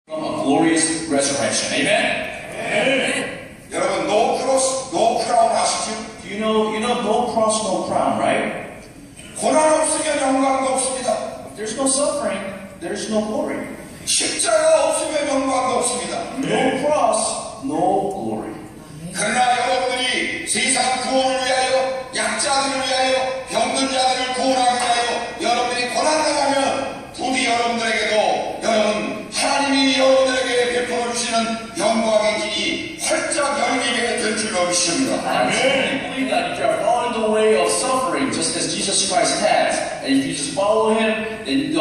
From a glorious resurrection. Amen? 네. 여러분, no cross, no crown 아시죠? You know no cross, no crown, right? 고난 없으면 영광도 없습니다. If there's no suffering, there's no glory. 십자가 없으면 영광도 없습니다. No cross, no glory. 그러나 여러분들이 세상 구원을 위하여, 약자들을 위하여, 병든 자들을 구원하기 위하여 여러분들이 고난당하면 부디 여러분들에게도 여러분 하나님이 여러분들에게 베풀어 주시는 영광의 길이 활짝 열리게 될 줄로 믿습니다. I believe that if you are following the way of suffering, just as Jesus Christ has, and if you just follow Him, then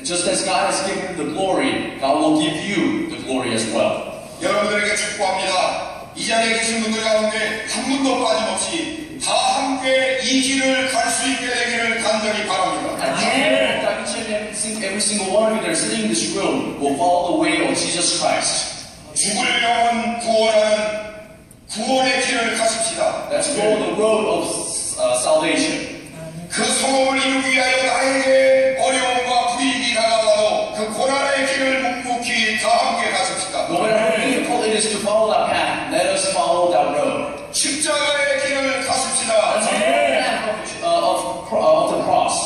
just as God has given the glory, God will give you the glory as well. 여러분들에게 축복합니다. 이 자리에 계신 분들 가운데 한 분도 빠짐없이 다 함께 이 길을 갈 수 있게 되기를 간절히 바랍니다. I pray that each and every single one of you that are sitting in this room will follow the way of Jesus Christ. 죽을 영혼 구원하는 구원의 길을 가십시다. Let's go the road of salvation. 그 소원을 이루기 위하여 나에게 어려움과 불이익이 다가와도 그 고난의 길을 묵묵히 다 함께 가십시다. No matter how difficult it is to follow that path, let us follow that road. 십자가의 길을 가십시다. That's the path of the cross.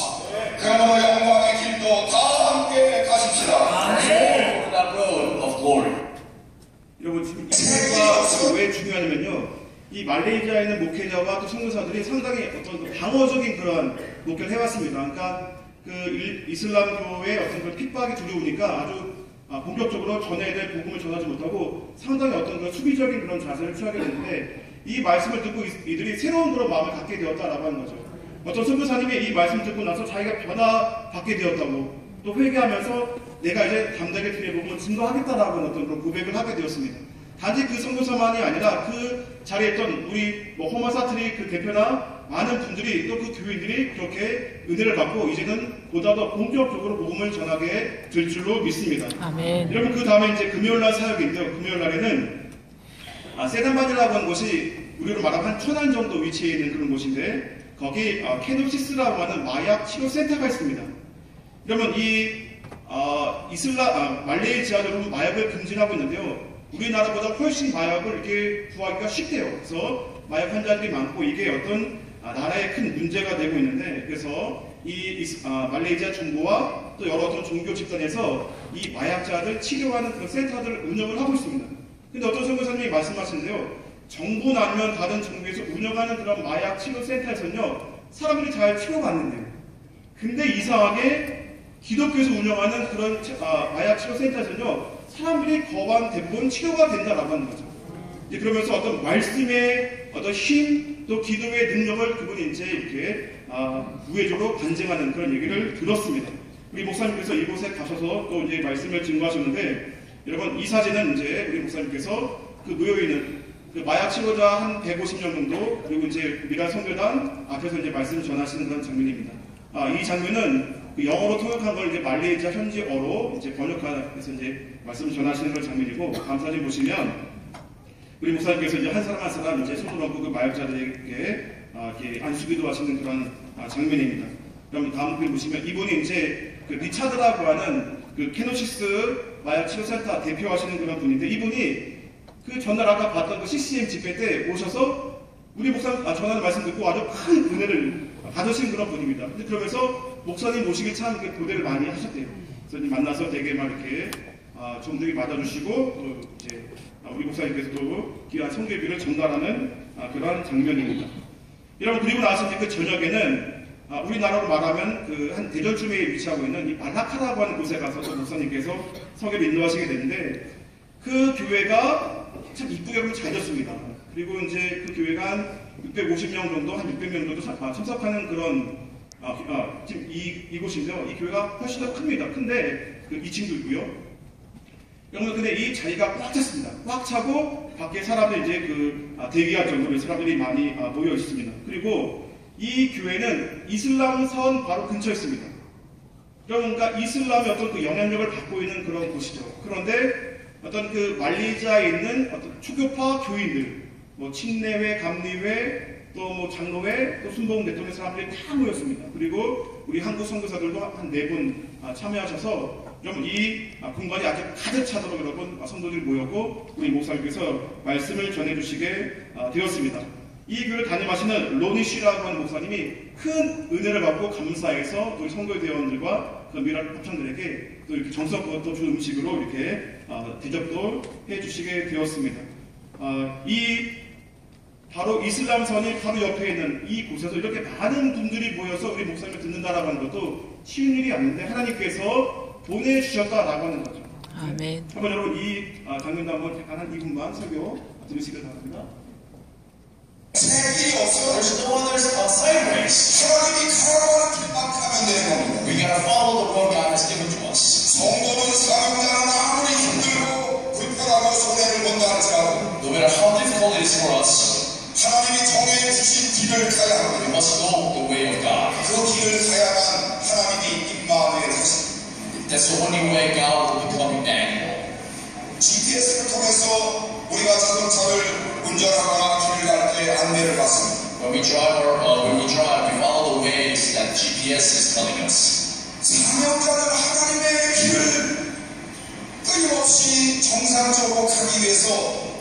그러므로 영광의 길도 다 함께 가십시다. Go that road of glory. 여러분, 지금 이 사회가 왜 중요하냐면요, 이 말레이시아에 있는 목회자와 또 선교사들이 상당히 어떤 방어적인 그런 목회를 해왔습니다. 그러니까 그 이슬람교의 어떤 그런 핍박이 두려우니까 아주 본격적으로 전해야 될 복음을 전하지 못하고 상당히 어떤 그런 수비적인 그런 자세를 취하게 되는데, 이 말씀을 듣고 이들이 새로운 그런 마음을 갖게 되었다라고 하는 거죠. 어떤 선교사님이 이 말씀을 듣고 나서 자기가 변화받게 되었다고, 또 회개하면서 내가 이제 담대하게 주님의 복음을 증거하겠다라고 하는 어떤 그런 고백을 하게 되었습니다. 단지 그 선교사만이 아니라 그 자리에 있던 우리 호마 사트리 그 대표나 많은 분들이, 또 그 교인들이 그렇게 은혜를 받고 이제는 보다 더 본격적으로 복음을 전하게 될 줄로 믿습니다. 아멘. 여러분, 그 다음에 이제 금요일날 사역인데요. 금요일날에는 세단반이라고 하는 곳이 우리로 말하면 한 1000안 정도 위치해 있는 그런 곳인데, 거기 케노시스라고 하는 마약 치료 센터가 있습니다. 그러면 이 말레이시아는 마약을 금지하고 있는데요. 우리나라보다 훨씬 마약을 이렇게 구하기가 쉽대요. 그래서 마약 환자들이 많고 이게 어떤 나라의 큰 문제가 되고 있는데, 그래서 말레이시아 정부와 또 여러 어떤 종교 집단에서 이 마약자들 치료하는 그런 센터들을 운영을 하고 있습니다. 근데 어떤 선교사님이 말씀하시는데요, 정부는 아니면 다른 정부에서 운영하는 그런 마약 치료 센터에서는요, 사람들이 잘 치료받는데요. 근데 이상하게 기독교에서 운영하는 그런 마약 치료 센터에서는요, 사람들이 거반 대부분 치료가 된다라고 하는 거죠. 이제 그러면서 어떤 말씀의 어떤 힘, 또 기도의 능력을 그분이 이제 이렇게 우회적으로 반증하는 그런 얘기를 들었습니다. 우리 목사님께서 이곳에 가셔서 또 이제 말씀을 증거하셨는데, 여러분, 이 사진은 이제 우리 목사님께서 그 놓여있는 그 마약 치료자 한 150명 정도, 그리고 이제 미랄 선교단 앞에서 이제 말씀을 전하시는 그런 장면입니다. 이 장면은 그 영어로 통역한 걸 이제 말레이시아 현지어로 이제 번역해서 이제 말씀을 전하시는 그런 장면이고, 다음 사진 보시면 우리 목사님께서 이제 한 사람 한 사람 이제 손을 얹고 그 마약자들에게 이렇게 안수기도 하시는 그런 장면입니다. 그럼 다음 글 보시면 이분이 이제 그 리차드라고 하는 그 케노시스 마약 치료센터 대표하시는 그런 분인데, 이분이 그 전날 아까 봤던 그 CCM 집회 때 오셔서 우리 목사님 전하는 말씀 듣고 아주 큰 은혜를 받으신 그런 분입니다. 근데 그러면서 목사님 모시기 참 고대를 많이 하셨대요. 그래서 만나서 되게 막 이렇게 정중히 맞아주시고, 또 이제 우리 목사님께서도 귀한 성교비를 전달하는 그런 장면입니다. 여러분, 그리고 나서 이제 그 저녁에는 우리나라로 말하면 그 한 대전쯤에 위치하고 있는 이 말라카라고 하는 곳에 가서 또 목사님께서 성교를 인도하시게 되는데, 그 교회가 참 이쁘게 잘 졌습니다. 그리고 이제 그 교회가 한 650명 정도, 한 600명 정도 참석하는 그런 지금 이곳인데요. 이 교회가 훨씬 더 큽니다. 근데 그 2층도 있고요. 여러분, 근데 이 자리가 꽉 찼습니다. 꽉 차고 밖에 사람들이 이제 그 대기할 정도로 사람들이 많이 모여 있습니다. 그리고 이 교회는 이슬람 사원 바로 근처에 있습니다. 그러니까 이슬람의 어떤 그 영향력을 받고 있는 그런 곳이죠. 그런데 어떤 그 말레이시아에 있는 어떤 초교파 교인들, 뭐 침례회, 감리회, 또 뭐 장로회, 또 순복음 대통령 사람들이 다 모였습니다. 그리고 우리 한국 선교사들도 한 4분 참여하셔서 여러분 이 공간이 아주 가득 차도록 여러분 성도들이 모였고 우리 목사님께서 말씀을 전해주시게 되었습니다. 이 교회를 담임하시는 로니 씨라고 하는 목사님이 큰 은혜를 받고 감사해서 우리 성도대원들과 그 미랄 합창들에게 또 이렇게 정성껏 또 주 음식으로 이렇게 대접도 해주시게 되었습니다. 이 바로 이슬람선이 바로 옆에 있는 이 곳에서 이렇게 많은 분들이 모여서 우리 목사님을 듣는다라고 하는 것도 쉬운 일이 아닌데 하나님께서 보내주셨다라고 하는 거죠. 아멘. 한번 여러분 이 장면도 한번 잠깐 한 2분만 설교 들으시길 바랍니다. 새 길이 없어. There's no other side ways. 하나님이 가라고 하는 길만 가면 되는 겁니다. We gotta follow the road God has given to us. 성도는 사명자는 아무리 힘들고 불편하고 손해를 본다 할지라도 No matter how difficult it is for us, 하나님이 정해해 주신 길을 가야 we 합니다. must go the way of God. 그 길을 가야만 하나님이 임마누엘 하십니다. That's the only way God will become Emmanuel. GPS를 통해서 우리가 자동차를 운전하거나 길을 갈 때 안내를 받습니다. When we drive, we follow the ways that GPS is telling us. 사명자는 하나님의 길을 끊임없이 정상적으로 가기 위해서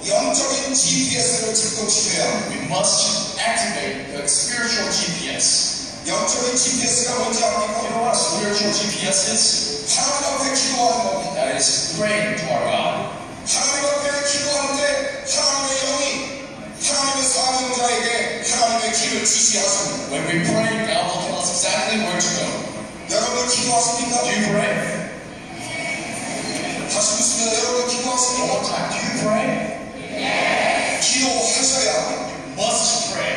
영적인 GPS를 작동시켜야 합니다. We must activate the spiritual GPS. 영적인 GPS가 뭔지 You know 압니까? what spiritual GPS is? 하나님 앞에 기도하는 겁니다. That is praying to our God. 하나님 앞에 기도하는데 하나님의 영이 하나님의 사명자에게 하나님의 길을 지시하십니다. When we pray, God will tell us exactly where to go. 여러분들 기도하십니까? Do you pray? 다시 묻습니다. 여러분 One 기도하십니까? more time. Do you pray? 기도하셔야 합니다. You must pray.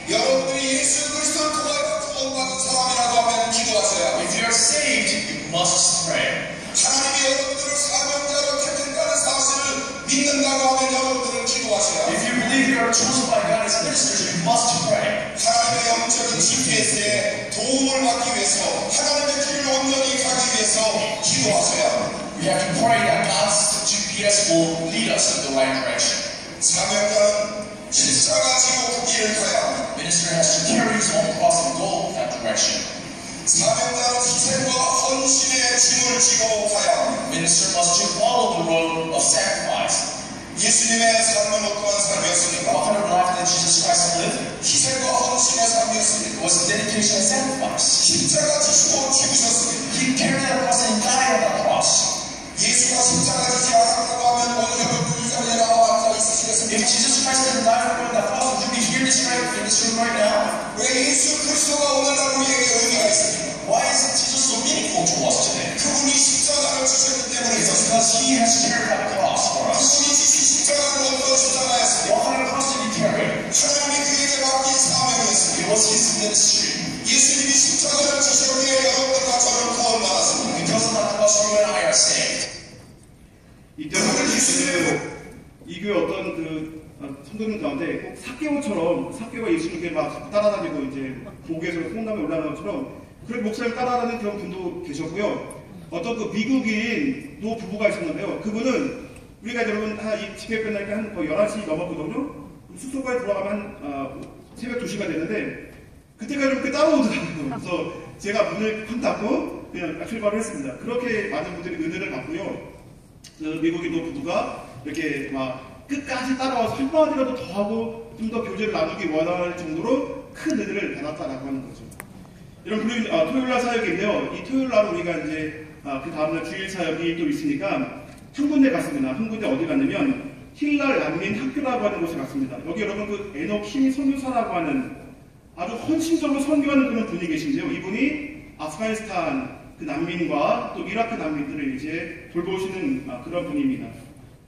여러분들이 예수 그리스도를 통하여 구원받은 사람이라고 하면 기도하셔야 합니다. If you are saved, you must pray. 하나님이 여러분들을 사명자로 택했다는 사실을 믿는다고 하면 여러분들은 기도하셔야 합니다. If you believe you are chosen by God as ministers, you must pray. 하나님의 영적인 GPS에 도움을 받기 위해서 하나님의 길을 온전히 가기 위해서 기도하셔야 합니다. We have to pray that God's GPS will lead us in the right direction. 사명자는 십자가 지고 그 길을 가야 합니다. Minister has to carry his own cross and go that direction. 사명자는 희생과 헌신의 짐을 지고 가야 합니다. Minister must to follow the road of sacrifice. 예수님의 삶은 어떠한 삶이었습니까? What kind of life did Jesus Christ live? 희생과 헌신의 삶이었습니다. It was dedication and sacrifice. 십자가 지시고 죽으셨습니다. He carried that cross and died on that cross. 예수가 십자가 지지 않았다고 하면 오늘 여러분 이 자리에 나와 앉아 If 있으시겠습니까? Jesus Christ didn't die for you on that cross, would you be here in this room right now? 왜 예수 그리스도가 오늘날 우리에게 의미가 있습니까? Why is Jesus so meaningful to us today? 그분이 십자가를 지셨기 때문에 It's 있었습니다. because He has carried that cross for us. 그분이 지신 십자가는 어떤 십자가였습니까? What kind of cross did He carry? 하나님이 그에게 맡긴 사명이었습니다. It was His ministry. 예수님이 십자가를 지셨기에 여러분들과 저는 구원받았습니다. Because of that cross, you and I are saved. 이때는 이 교회 어떤 그 성도님 가운데 꼭 사개오가 예수님께 막 따라다니고 이제 보기에서 홍남에 올라가는 것처럼 그런 목사님 따라다니는 그런 분도 계셨고요. 어떤 그 미국인 노 부부가 있었는데요. 그분은 우리가 여러분 이 집회 끝나니까 한 거의 11시 넘었거든요. 숙소까지 돌아가면 새벽 2시가 됐는데 그때까지 이렇게 따라오더라고요. 그래서 제가 문을 쾅 닫고 그냥 출발을 했습니다. 그렇게 많은 분들이 은혜를 받고요. 그 미국인 노 부부가 이렇게 막 끝까지 따라와서 한마디라도 더 하고 좀 더 교제를 나누기 원할 정도로 큰 은혜를 받았다라고 하는 거죠. 여러분, 토요일 날 사역인데요. 이 토요일 날 우리가 이제 그 다음날 주일 사역이 또 있으니까 한 군데 갔습니다. 한 군데 어디 갔냐면 힐랄 난민 학교라고 하는 곳에 갔습니다. 여기 여러분 그 에노킴 선교사라고 하는 아주 헌신적으로 선교하는 그런 분이 계신데요. 이분이 아프가니스탄 그 난민과 또 이라크 난민들을 이제 돌보시는 그런 분입니다.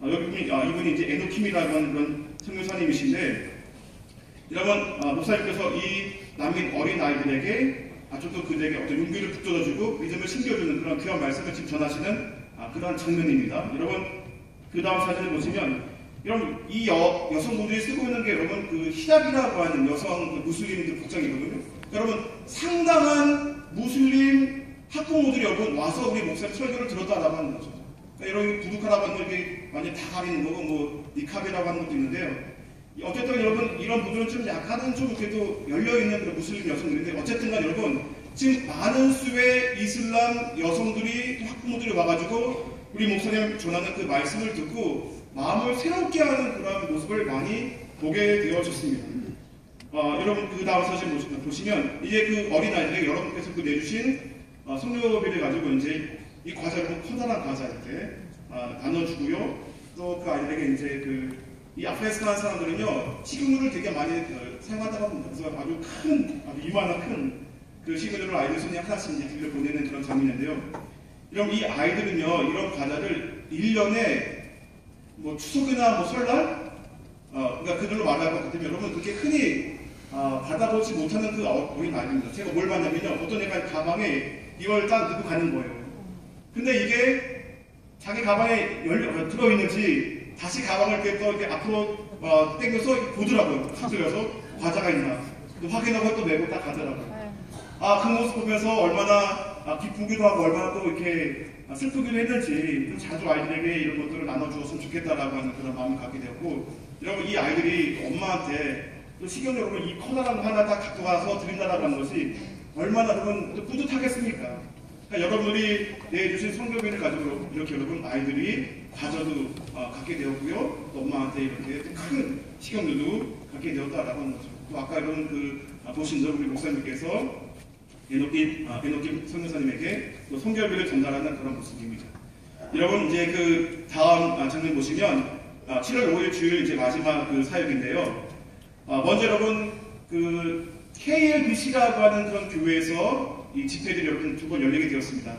이분이 이제 에노킴이라고 하는 그런 선교사님이신데, 여러분 목사님께서 이 난민 어린 아이들에게 좀 더 그들에게 어떤 용기를 북돋아주고 믿음을 심겨주는 그런 귀한 말씀을 지금 전하시는 그런 장면입니다. 여러분 그 다음 사진을 보시면, 여러분 이 여성분들이 쓰고 있는 게 여러분 그 히잡이라고 하는 여성 무슬림들 복장이거든요. 여러분 상당한 무슬림 학부모들이 여러분 와서 우리 목사님 설교를 들었다라고 하는 거죠. 그러니까 여러분 부두카라고 하는 게 완전 다 가리는 거고 뭐 니캅이라고 하는 것도 있는데요. 어쨌든 여러분 이런 분들은 좀 약간은 좀 그래도 열려있는 그런 무슬림 여성들인데, 어쨌든 간 여러분 지금 많은 수의 이슬람 여성들이, 학부모들이 와가지고 우리 목사님 전하는 그 말씀을 듣고 마음을 새롭게 하는 그런 모습을 많이 보게 되어졌습니다. 여러분 그 다음 사진 보시면 이제 그 어린아이들에게 여러분께서 그 내주신 성료비를 가지고 이제 이 과자를 커다란 과자 이렇게 나눠주고요. 또 그 아이들에게 이제 이 아프가니스탄 사람들은요 식용유를 되게 많이 사용한다고 합니다. 그래서 아주 이만한 큰 그 식용유를 아이들 손에 하나씩 이제 들려 보내는 그런 장면인데요. 그럼 이 아이들은요 이런 과자를 1년에 뭐 추석이나 뭐 설날 그러니까 그들로 말할 것 같으면 여러분 그렇게 흔히 받아보지 못하는 그 어린 아이들입니다. 제가 뭘 봤냐면요 어떤 애가 가방에 이걸 딱 넣고 가는 거예요. 근데 이게 자기 가방에 들어있는지 다시 가방을 이렇게 앞으로 당겨서 보더라고요. 들여서 과자가 있나 또 확인하고 또 메고 딱 가더라고요. 그 모습 보면서 얼마나 기쁘기도 하고 얼마나 또 이렇게 슬프기도 했는지 좀 자주 아이들에게 이런 것들을 나눠주었으면 좋겠다라고 하는 그런 마음을 갖게 되었고, 여러분 이 아이들이 엄마한테 또 식용유 여러분 이 커다란 거 하나 딱 갖고 와서 드린다라고 하는 것이 얼마나 여러분 뿌듯하겠습니까? 그러니까 여러분들이 내주신 성교비를 가지고 이렇게 여러분 아이들이 과자도 갖게 되었고요, 또 엄마한테 이렇게 큰 식용유도 갖게 되었다라고 하는 거죠. 또 아까 여러분 보신 저 우리 목사님께서 에노킴 선교사님에게 또 성결비를 전달하는 그런 모습입니다. 여러분 이제 그 다음 장면 보시면 7월 5일 주일 이제 마지막 그 사역인데요. 먼저 여러분 그 KLBC라고 하는 그런 교회에서 이 집회들이 여러분 두 번 열리게 되었습니다.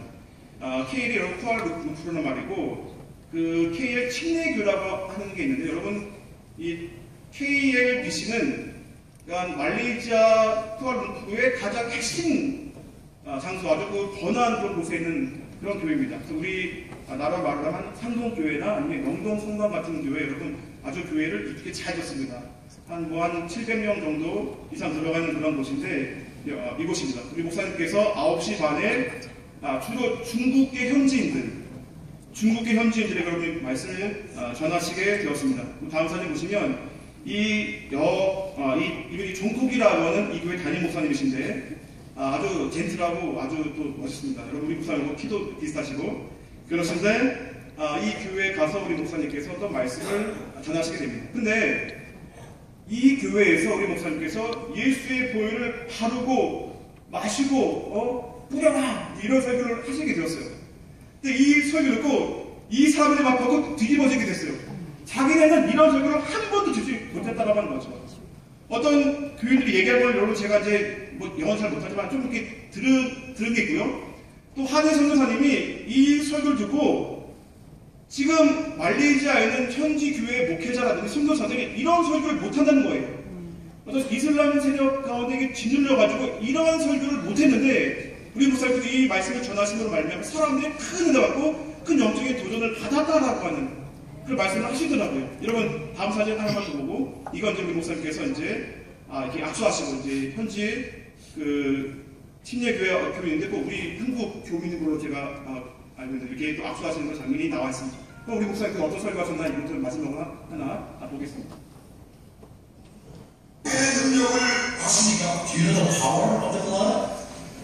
KL이 여러분 쿠알루푸르는 말이고 그 KL 침례교라고 하는 게 있는데 여러분 이 KLBC는 그러니까 말레이시아 쿠알루푸르의 가장 핵심 장소, 아주 그 번화한 그런 곳에 있는 그런 교회입니다. 그래서 우리 나라 말로 하면 산동교회나 아니면 영동성당 같은 교회 여러분 아주 교회를 이렇게 잘 졌습니다. 한 700명 정도 이상 들어가는 그런 곳인데 이곳입니다. 우리 목사님께서 9시 반에 주로 중국계 현지인들에게 여러분 말씀을 전하시게 되었습니다. 다음 사진 보시면 이분이 종국이라고 하는 이 교회 담임 목사님이신데 아주 젠틀하고 아주 또 멋있습니다. 여러분 우리 목사님하고 키도 비슷하시고 그러신데 이 교회에 가서 우리 목사님께서 또 말씀을 전하시게 됩니다. 근데 이 교회에서 우리 목사님께서 예수의 보혈을 바르고 마시고 뿌려라 이런 설교를 하시게 되었어요. 근데 이 설교를 듣고 이 사람들이 막 보고 뒤집어지게 됐어요. 자기네는 이런 설교를 한 번도 듣지 못했다라고 하는 거죠. 어떤 교인들이 얘기한 걸 여러분 제가 이제 뭐 영어는 잘 못하지만 좀 이렇게 들은 게 있고요. 또 한해 선교사님이 이 설교를 듣고 지금 말레이시아에 있는 현지 교회 목회자라든지 선교사들이 이런 설교를 못한다는 거예요. 어떤 이슬람 세력 가운데 짓눌려가지고 이러한 설교를 못했는데 우리 목사님께서 이 말씀을 전하심으로 말미암아 사람들이 큰 은혜 받고 큰 영적인 도전을 받았다라고 하는 그 말씀을 하시더라고요. 여러분 다음 사진 하나만 더 보고 이건 이제 우리 목사님께서 이제 이렇게 악수하시고 이제 현지 그 침례교회 교민인데 꼭 우리 한국 교민인 걸로 제가 알고 있는데 이렇게 또 악수하시는 그 장면이 나와 있습니다. 그럼 우리 목사님께서 어떤 설교하셨나 이것을 마지막으로 하나 보겠습니다. 능력을 아십니까? Do you know the power of the blood?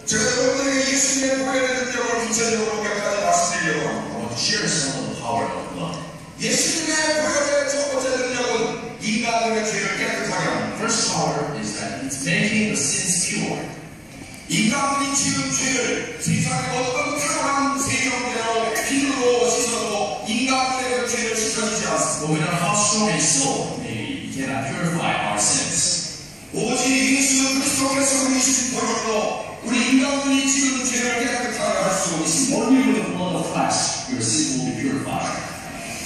제가 여러분들에게 예수님의 보혈의 능력을 구체적으로 몇 가지 말씀드리려고 합니다. I want to share some of the power of the blood. 예수님의 보혈의 첫 번째 능력은 인간의 죄를 깨끗하게 합니다. First power is that it's making the sins pure. 인간이 지은 죄를 세상의 어떤 타락한 세력대로 피로 씻어도 인간의 죄를 씻어주지 않습니다. But no matter how strong a soul may be, cannot purify our sins. 오직 예수 그리스도께서 흘리신 보혈로 우리 인간이 지은 죄를 깨끗하게 할 수 있습니다. Only with the blood of Christ your sin will be purified.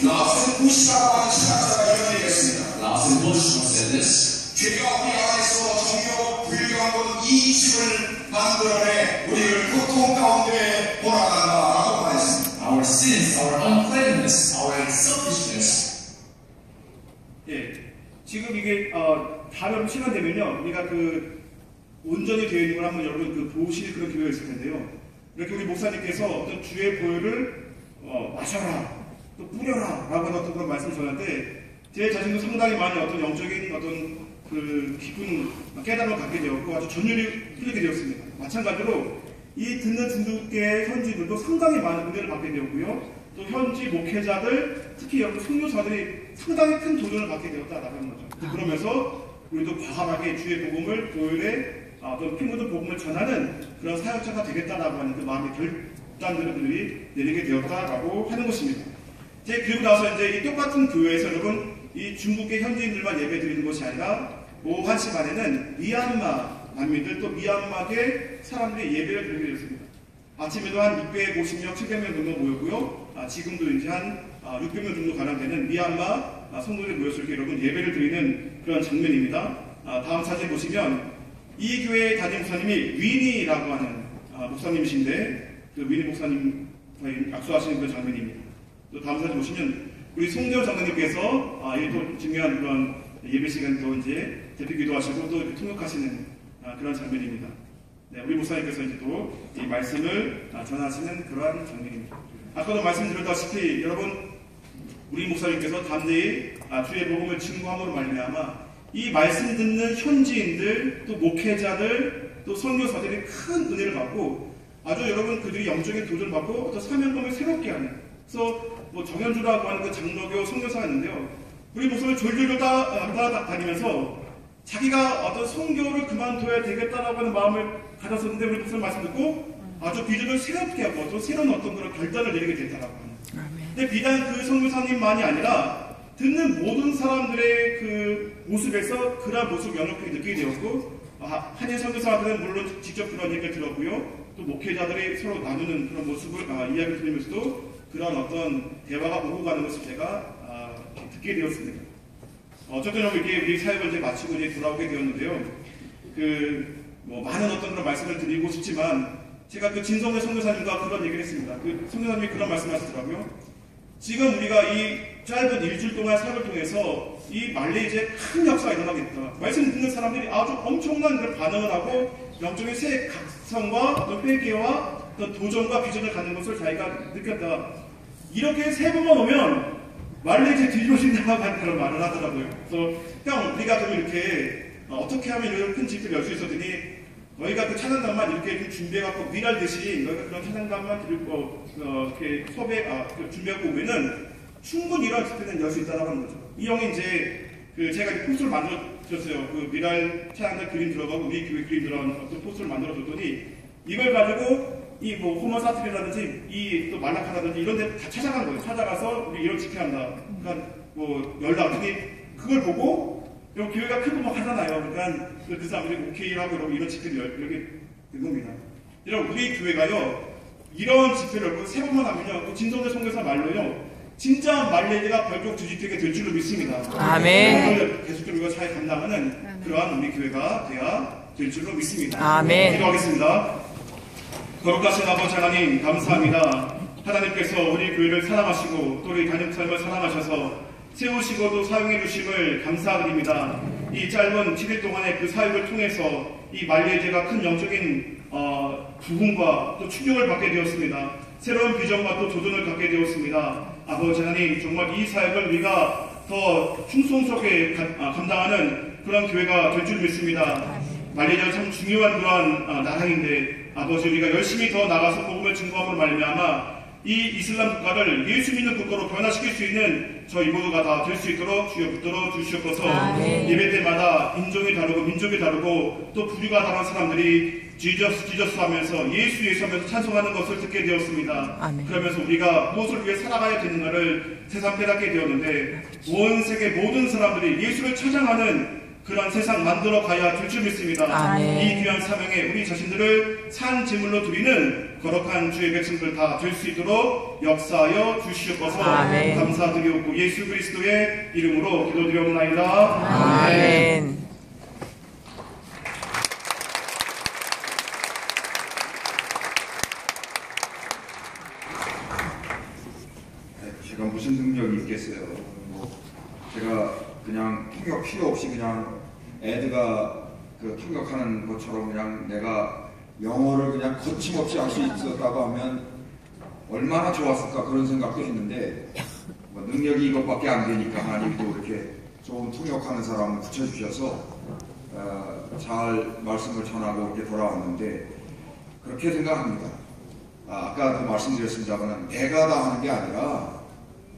라우스 부시라고 하는 신학자가 이런 얘기했습니다. Lawson Bush once said this. 죄가 우리 안에서 정욕, 불경한 이심을 만들어내 우리를 고통 가운데 몰아간다라고 말했습니다. Our sins, our uncleanness, our selfishness. 예, 지금 이게 다음 시간 되면요, 우리가 그 온전히 되어 있는 걸 한번 여러분 그 보실 그런 기회가 있을 텐데요. 이렇게 우리 목사님께서 어떤 주의 보혈을 마셔라, 또 뿌려라 라고 하는 어떤 그런 말씀을 전하는데 제 자신도 상당히 많이 어떤 영적인 어떤 그 깊은 깨달음을 갖게 되었고 아주 전율이 흘리게 되었습니다. 마찬가지로 이 듣는 중국계 현지인들도 상당히 많은 은혜를 받게 되었고요. 또 현지 목회자들, 특히 여러분 선교사들이 상당히 큰 도전을 받게 되었다라고 하는 거죠. 그러면서 우리도 과감하게 주의 복음을 교회에 또 핑구도 복음을 전하는 그런 사역자가 되겠다라고 하는 그 마음의 결단들을 내리게 되었다라고 하는 것입니다. 이제 그리고 나서 이제 이 똑같은 교회에서 여러분 이 중국계 현지인들만 예배 드리는 것이 아니라 오후 1시 반에는 미얀마 난민들 또 미얀마계 사람들이 예배를 드리게 되었습니다. 아침에도 한 650명, 700명 정도 모였고요. 지금도 이제 한 600명 정도 가량되는 미얀마 성도들이 모여서 이렇게 여러분 예배를 드리는 그런 장면입니다. 다음 사진 보시면 이 교회의 담임 목사님이 위니라고 하는 목사님이신데 그 위니 목사님과 약속하시는 그런 장면입니다. 또 다음 사진 보시면 우리 송재호 장로님께서 또 중요한 그런 예배 시간 또 이제 대표 기도하시고 또 통역하시는 그런 장면입니다. 네, 우리 목사님께서 이제 또 이 말씀을 전하시는 그러한 장면입니다. 아까도 말씀드렸다시피 여러분 우리 목사님께서 담대히 주의 복음을 증거함으로 말미암아 이 말씀 듣는 현지인들 또 목회자들 또 선교사들이 큰 은혜를 받고 아주 여러분 그들이 영적인 도전을 받고 어떤 사명감을 새롭게 하는 그래서 뭐 정현주라고 하는 그 장로교 선교사가 있는데요. 우리 목사를 졸졸 따라다니면서 자기가 어떤 선교를 그만둬야 되겠다라고 하는 마음을 가졌었는데 우리 목사님 말씀 듣고 아주 비전을 새롭게 하고 또 새로운 어떤 그런 결단을 내리게 됐다라고 합니다. 근데 비단 그 선교사님만이 아니라 듣는 모든 사람들의 그 모습에서 그러한 모습 영역하게 느끼게 되었고 한인 선교사들은 물론 직접 그런 얘기를 들었고요. 또 목회자들이 서로 나누는 그런 모습을 이야기 들으면서도 그런 어떤 대화가 오고 가는 것을 제가 듣게 되었습니다. 어쨌든 이렇게 우리 사역을 이제 마치고 이제 돌아오게 되었는데요. 뭐 많은 어떤 그런 말씀을 드리고 싶지만 제가 그 진성대 선교사님과 그런 얘기를 했습니다. 그 선교사님이 그런 말씀하시더라고요. 지금 우리가 이 짧은 일주일 동안 사역을 통해서 이 말레이시아에 큰 역사가 일어나겠다. 말씀 듣는 사람들이 아주 엄청난 그런 반응을 하고 영적인 새 각성과 어떤 회개와 어떤 도전과 비전을 갖는 것을 자기가 느꼈다. 이렇게 세 번만 오면 말레이시아 뒤집어진다고 하는 그런 말을 하더라고요. 그래서 형 우리가 그럼 이렇게 어떻게 하면 이런 큰 집회를 열 수 있었더니 너희가 그 찬양단만 이렇게 좀 준비해갖고 미랄듯이 너희가 그런 찬양단만 들고 이렇게 준비하고 오면은 충분히 이런 집회는 열 수 있다라고 하는 거죠. 이 형이 이제 제가 포스를 만들어줬어요. 그 미랄 찬양단 그림 들어가고 우리 교회 그림 들어가는 어떤 포스를 만들어줬더니 이걸 가지고 이 뭐 호모사트리라든지 이 또 말라카라든지 이런 데 다 찾아간 거예요. 찾아가서 우리 이런 집회한다. 그러니까 뭐 연락하더니 그걸 보고 여기 교회가 크고 막 하잖아요. 그러니까 그 사람들이 오케이라고 이런 집회를 이렇게 된 겁니다. 여러분 우리 교회가요 이런 집회를 세 번만 하면요 진성대 선교사 말로요 진짜 말레이시아가 별국 주집회가 될 줄로 믿습니다. 아멘. 계속적으로 우리가 잘 감당하는 그러한 우리 교회가 돼야 될 줄로 믿습니다. 아멘. 기도하겠습니다. 거룩하신 아버지 하나님 감사합니다. 하나님께서 우리 교회를 사랑하시고 또 우리 담임 삶을 사랑하셔서 세우시고 또 사용해 주심을 감사드립니다. 이 짧은 7일 동안의 그 사역을 통해서 이 말레이시아가 큰 영적인 부흥과 또 충격을 받게 되었습니다. 새로운 비전과 또 도전을 갖게 되었습니다. 아버지 하나님 정말 이 사역을 우리가 더 충성스럽게 감당하는 그런 교회가 될 줄 믿습니다. 말레이시아가 참 중요한 그러한 나라인데 아버지 우리가 열심히 더 나가서 복음을 증거함으로 말미암아 이 이슬람 국가를 예수 믿는 국가로 변화시킬 수 있는 저희 모두가 다 될 수 있도록 주여 붙들어 주시옵소서. 예배 때마다 인종이 다르고 민족이 다르고 또 부류가 다른 사람들이 지저스 하면서 예수 하면서 찬송하는 것을 듣게 되었습니다. 아멘. 그러면서 우리가 무엇을 위해 살아가야 되는가를 새삼 깨닫게 되었는데 온 세계 모든 사람들이 예수를 찬양하는 그런 세상 만들어 가야 될 줄 믿습니다. 아멘. 이 귀한 사명에 우리 자신들을 산 제물로 드리는 거룩한 주의 백성들 다 될 수 있도록 역사하여 주시옵소서. 아멘. 감사드리옵고 예수 그리스도의 이름으로 기도드리옵나이다. 아멘. 제가 무슨 능력이 있겠어요. 제가 그냥 통역 필요 없이 그냥 애드가 그 통역하는 것처럼 그냥 내가 영어를 그냥 거침없이 할 수 있었다고 하면 얼마나 좋았을까 그런 생각도 했는데 뭐 능력이 이것밖에 안 되니까 하나님도 이렇게 좋은 통역하는 사람을 붙여주셔서 잘 말씀을 전하고 이렇게 돌아왔는데 그렇게 생각합니다. 아까도 말씀드렸습니다만 내가 다 하는 게 아니라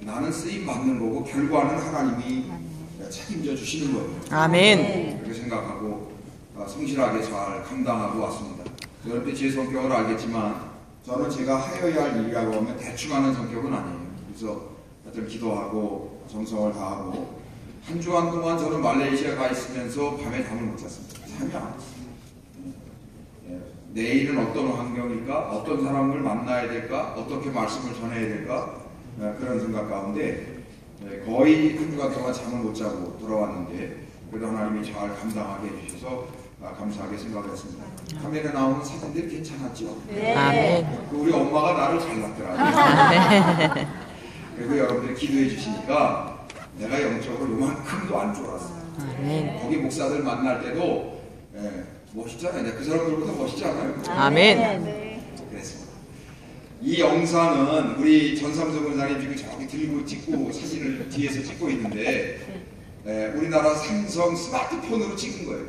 나는 쓰임 받는 거고 결과는 하나님이 책임져 주시는 거예요. 아멘. 그렇게 생각하고 성실하게 잘 감당하고 왔습니다. 여러분들 제 성격을 알겠지만 저는 제가 하여야 할 일이라고 하면 대충 하는 성격은 아니에요. 그래서 하여튼 기도하고 정성을 다하고 한 주간 동안 저는 말레이시아 가 있으면서 밤에 잠을 못 잤습니다. 잠이 안 왔어요. 내일은 어떤 환경일까? 어떤 사람을 만나야 될까? 어떻게 말씀을 전해야 될까? 그런 생각 가운데 거의 한 주간 동안 잠을 못 자고 돌아왔는데 그래도 하나님이 잘 감당하게 해주셔서 감사하게 생각했습니다. 화면에 나오는 사진들이 괜찮았죠? 네. 아멘. 우리 엄마가 나를 잘났더라고요. 그리고 여러분들이 기도해 주시니까 내가 영적으로 요만큼도 안 졸았어요. 아멘. 거기 목사들 만날 때도 멋있잖아요. 그 사람들보다 멋있잖아요. 아멘. 그랬습니다. 이 영상은 우리 전삼성 권사님 지금 저기 들고 찍고 사진을 뒤에서 찍고 있는데 우리나라 삼성 스마트폰으로 찍은 거예요.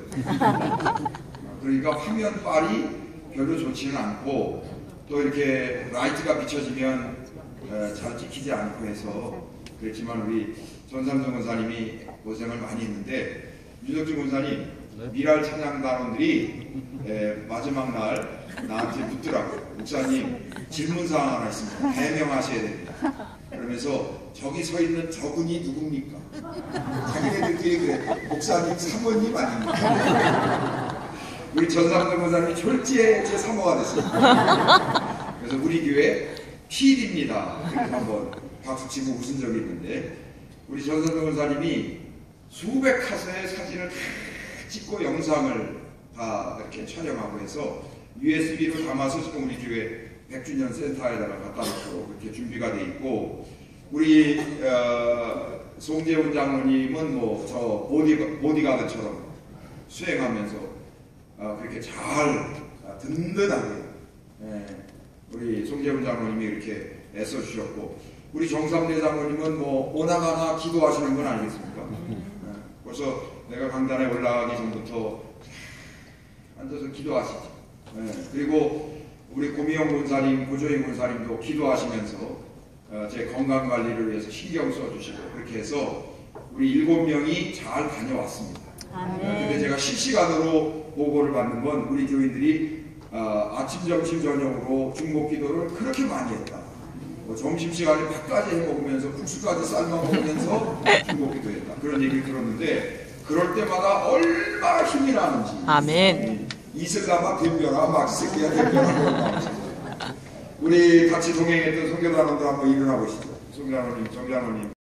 그러니까 화면빨이 별로 좋지는 않고 또 이렇게 라이트가 비춰지면 잘 찍히지 않고 해서 그렇지만 우리 전삼성 권사님이 고생을 많이 했는데 유덕진 권사님 미랄 찬양단원들이 마지막 날 나한테 묻더라고요. 목사님 질문사항 하나 있습니다. 해명하셔야 됩니다. 그러면서 저기 서 있는 저분이 누굽니까? 자기네들끼리 그래. 목사님 사모님 아닙니까? 우리 전삼성 권사님이 졸지에 제 사모가 됐습니다. 그래서 우리 교회 PD입니다. 그래서 한번 박수치고 웃은 적이 있는데 우리 전삼성 권사님이 수백 카스의 사진을 다 찍고 영상을 다 이렇게 촬영하고 해서 USB로 담아서 지금 우리 교회 100주년 센터에다가 갖다 놓고 그렇게 준비가 돼 있고 우리 송재훈 장로님은 뭐 저 보디가드처럼 수행하면서 그렇게 잘 든든하게 우리 송재훈 장로님이 이렇게 애써 주셨고 우리 정삼대 장로님은 뭐 오나가나 기도하시는 건 아니겠습니까? 벌써 내가 강단에 올라가기 전부터 앉아서 기도하시죠. 그리고 우리 고미영 권사님, 고조인 권사님도 기도하시면서 제 건강 관리를 위해서 신경 써주시고 그렇게 해서 우리 7명이 잘 다녀왔습니다. 근데 제가 실시간으로 보고를 받는 건 우리 교인들이 아침, 점심, 저녁으로 중복 기도를 그렇게 많이 했다. 점심시간에 밥까지 해 먹으면서 국수까지 삶아 먹으면서 중복 기도했다. 그런 얘기를 들었는데 그럴 때마다 얼마나 힘이 나는지. 아멘. 이슬람아 덤벼라 막새끼야 덤벼라. 우리 같이 동행했던 성교단원도 한번 일어나 보시죠. 성장로님